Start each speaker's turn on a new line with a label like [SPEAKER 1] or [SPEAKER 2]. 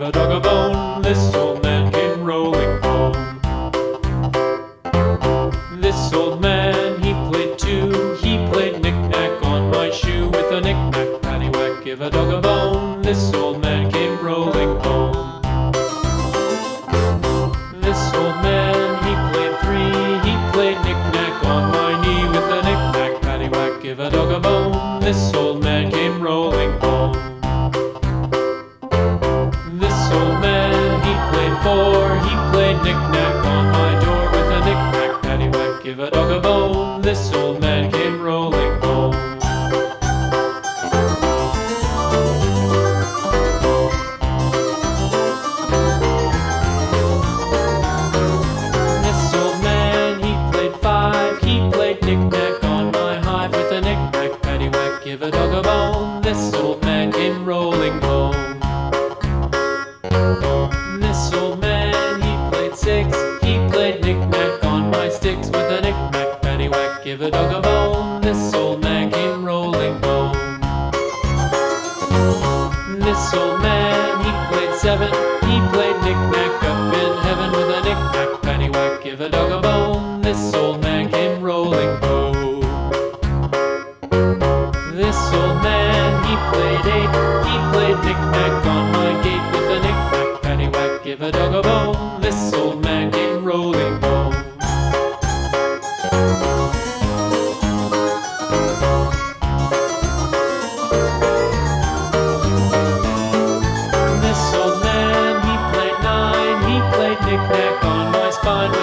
[SPEAKER 1] a dog a bone. This old man came rolling home. This old man, he played too. He played knick-knack on my shoe. With a knick-knack, paddywhack, give a dog a bone. This old man came rolling home. This old man, he played three. He played knick-knack on my knee. With a knick-knack, paddywhack, give a dog a bone. This old man came rolling home. This old man, he played four. He played knick-knack on my door. With a knick-knack, paddywhack, give a dog a bone. This old man came rolling home. This old man, he played five. He played knick-knack on my hive. With a knick-knack, paddywhack, give a dog a bone. This old man came rolling home. This old man, he played six. He played knick-knack on my sticks. With a knick-knack, paddywhack, give a dog a bone. This old man came rolling home. This old man, he played seven. He played knick-knack up in heaven. With a knick-knack, paddywhack, give a dog a bone. This old man came rolling home. This old man, he played eight. He played knick-knack on my gate. With a knick-knack, paddywhack, give a dog a bone. This old man came rolling home. This old man, he played nine. He played knick-knack on my spine.